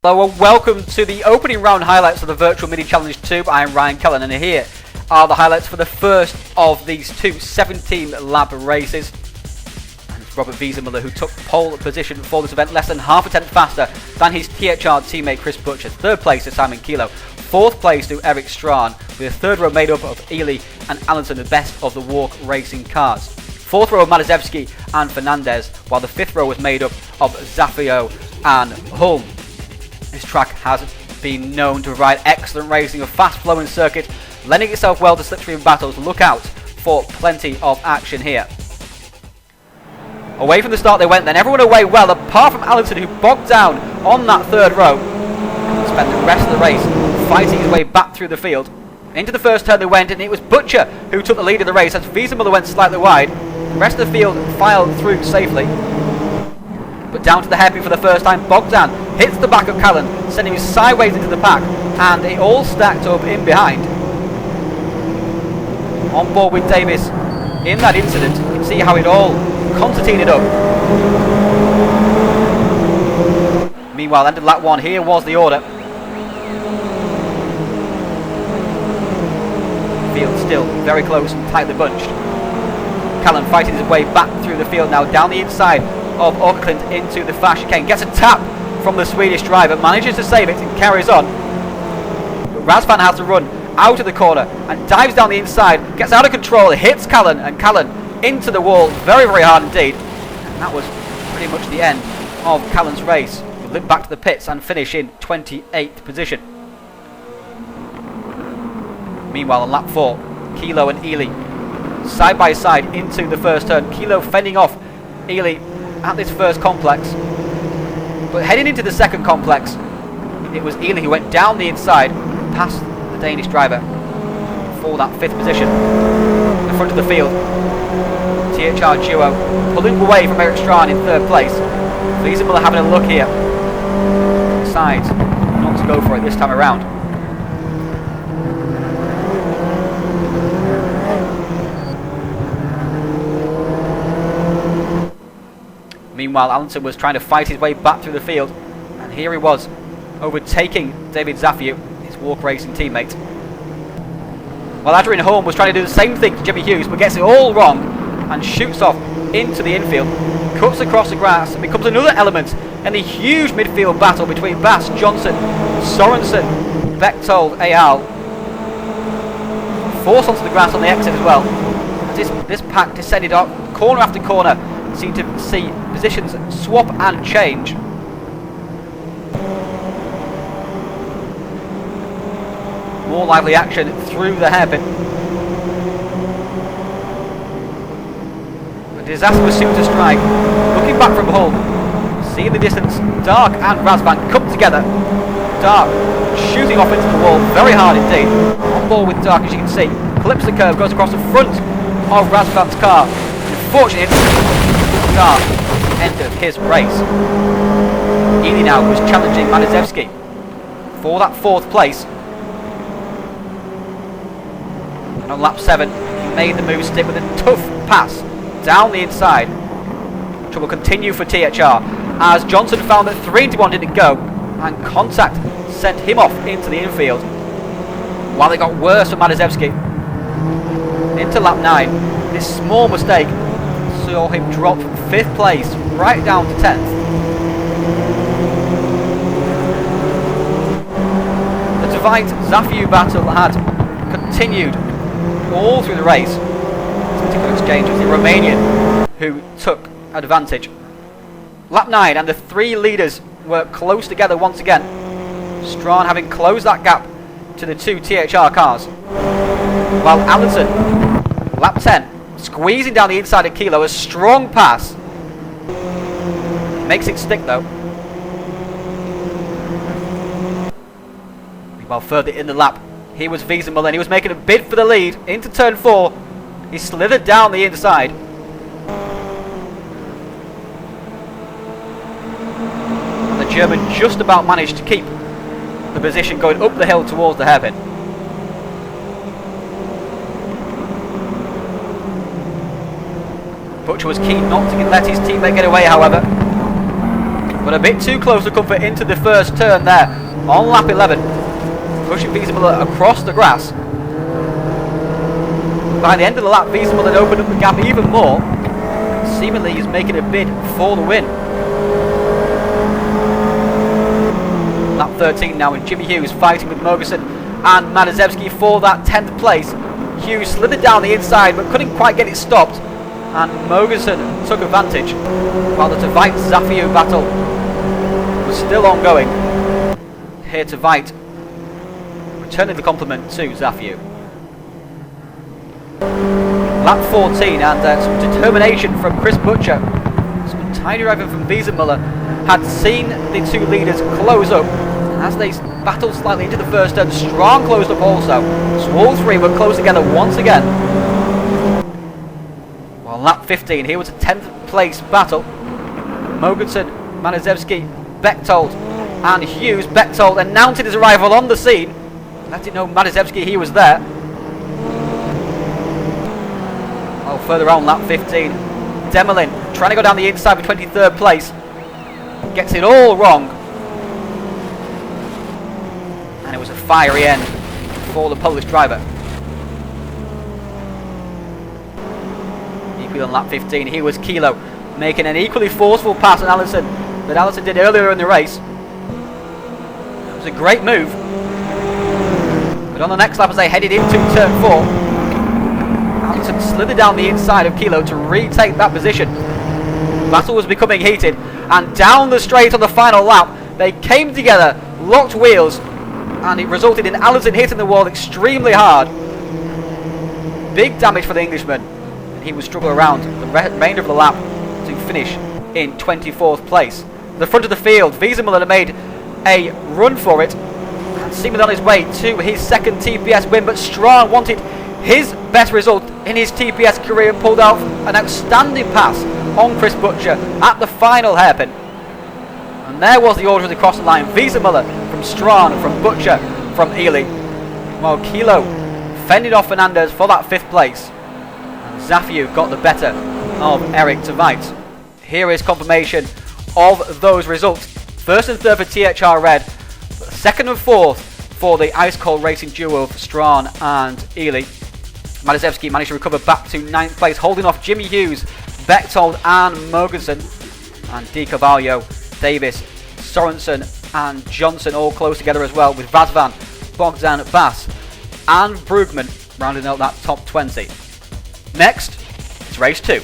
Hello and welcome to the opening round highlights of the Virtual Mini Challenge 2. I am Ryan Kellan and here are the highlights for the first of these two 17-lap races. And it's Robert Wiesenmuller who took pole position for this event, less than half a tenth faster than his THR teammate Chris Butcher. Third place to Simon Kilo, fourth place to Eric Strachan, with a third row made up of Ely and Allenson, the best of the walk racing cars. Fourth row of Madezewski and Fernandez, while the fifth row was made up of Zafio and Hulme. This track has been known to provide excellent racing, a fast-flowing circuit, lending itself well to slipstream battles. Look out for plenty of action here. Away from the start they went then, everyone away well, apart from Allenson, who bogged down on that third row. And spent the rest of the race fighting his way back through the field. Into the first turn they went, and it was Butcher who took the lead of the race as Wiesenmuller went slightly wide. The rest of the field filed through safely. But down to the hairpin for the first time, Bogdan hits the back of Callan, sending him sideways into the pack, and it all stacked up in behind. On board with Davis in that incident, you can see how it all concertinaed up. Meanwhile, end of lap one, here was the order. Field still very close and tightly bunched. Callan fighting his way back through the field now, down the inside of Åkerklint into the fast chicane. Gets a tap from the Swedish driver, manages to save it and carries on. But Razvan has to run out of the corner and dives down the inside, gets out of control, hits Callan, and Callan into the wall very, very hard indeed. And that was pretty much the end of Callan's race. He'll limp back to the pits and finish in 28th position. Meanwhile on lap 4, Kilo and Ely side by side into the first turn. Kilo fending off Ely at this first complex, but heading into the second complex it was Ely who went down the inside past the Danish driver for that fifth position in the front of the field. THR duo pulling away from Eric Strachan in third place. Wiesenmuller having a look here, decides not to go for it this time around. Meanwhile, Allenson was trying to fight his way back through the field, and here he was, overtaking David Zafio, his walk racing teammate. While Adrian Hulme was trying to do the same thing to Jimmy Hughes, but gets it all wrong and shoots off into the infield, cuts across the grass, and becomes another element in the huge midfield battle between Bass, Johnson, Sorensen, Bechtold, Ayal. Forced onto the grass on the exit as well. As this pack descended up corner after corner, seemed to see positions swap and change. More lively action through the hairpin. A disaster was soon to strike. Looking back from Hulme, see in the distance Dark and Razvan come together. Dark shooting off into the wall very hard indeed. On board with Dark, as you can see, clips the curve, goes across the front of Razvan's car. Unfortunately, Dark ended his race. Ely now was challenging Madezewski for that fourth place. And on lap 7, he made the move stick with a tough pass down the inside. Trouble continue for THR as Johnson found that 3-1 didn't go, and contact sent him off into the infield. While it got worse for Madezewski. Into lap 9, this small mistake saw him drop from 5th place right down to 10th. The Tveit Zafio battle had continued all through the race. This particular exchange was the Romanian who took advantage. Lap 9 and the three leaders were close together once again. Strachan having closed that gap to the two THR cars. While Allenson, lap 10, squeezing down the inside of Kilo, a strong pass. Makes it stick though. Meanwhile, further in the lap, here was Wiesenmuller, and he was making a bid for the lead into turn 4. He slithered down the inside. And the German just about managed to keep the position going up the hill towards the hairpin. Butcher was keen not to let his teammate get away, however. but a bit too close to comfort into the first turn there on lap 11, pushing Wiesenmüller across the grass. By the end of the lap, Wiesenmüller opened up the gap even more. Seemingly he's making a bid for the win. Lap 13 now, and Jimmy Hughes fighting with Mogensen and Madazewski for that 10th place. Hughes slithered down the inside but couldn't quite get it stopped, and Mogensen took advantage, while the Tveit-Zafiu battle was still ongoing. Here Tveit returning the compliment to Zafiu. Lap 14, and some determination from Chris Butcher. Some tidy driving from Wiesenmüller had seen the two leaders close up. As they battled slightly into the first turn, Strong closed up also. So all three were close together once again. Well, lap 15, here was a 10th place battle. Mogensen, Madazewski, Bechtold and Hughes. Bechtold announcing his arrival on the scene, letting know Madazewski he was there. Oh, further on, lap 15, Demelin trying to go down the inside for 23rd place. Gets it all wrong. And it was a fiery end for the Polish driver. Equally on lap 15, here was Kilo making an equally forceful pass on Allison that Allison did earlier in the race. It was a great move. But on the next lap, as they headed into turn 4, Allison slithered down the inside of Kilo to retake that position. The battle was becoming heated, and down the straight on the final lap, they came together, locked wheels, and it resulted in Allison hitting the wall extremely hard. Big damage for the Englishman, and he would struggle around the remainder of the lap to finish in 24th place. The front of the field, Wiesenmüller made a run for it, and seemingly on his way to his second TPS win, but Strong wanted his best result in his TPS career and pulled out an outstanding pass on Chris Butcher at the final hairpin. And there was the order across the line. Wiesenmüller from Strong, from Butcher, from Ely. While Kilo fended off Fernandez for that 5th place. And Zafiu got the better of Eric Tveit. Here is confirmation of those results. 1st and 3rd for THR Red. 2nd and 4th for the Ice Cold Racing duo of Strong and Ely. Madazewski managed to recover back to 9th place, holding off Jimmy Hughes, Bechtold and Mogensen. And Di Carvalho, Davis, Sorensen and Johnson all close together as well, with Razvan, Bogdan Bass and Brugman rounding out that top 20. Next, it's race 2.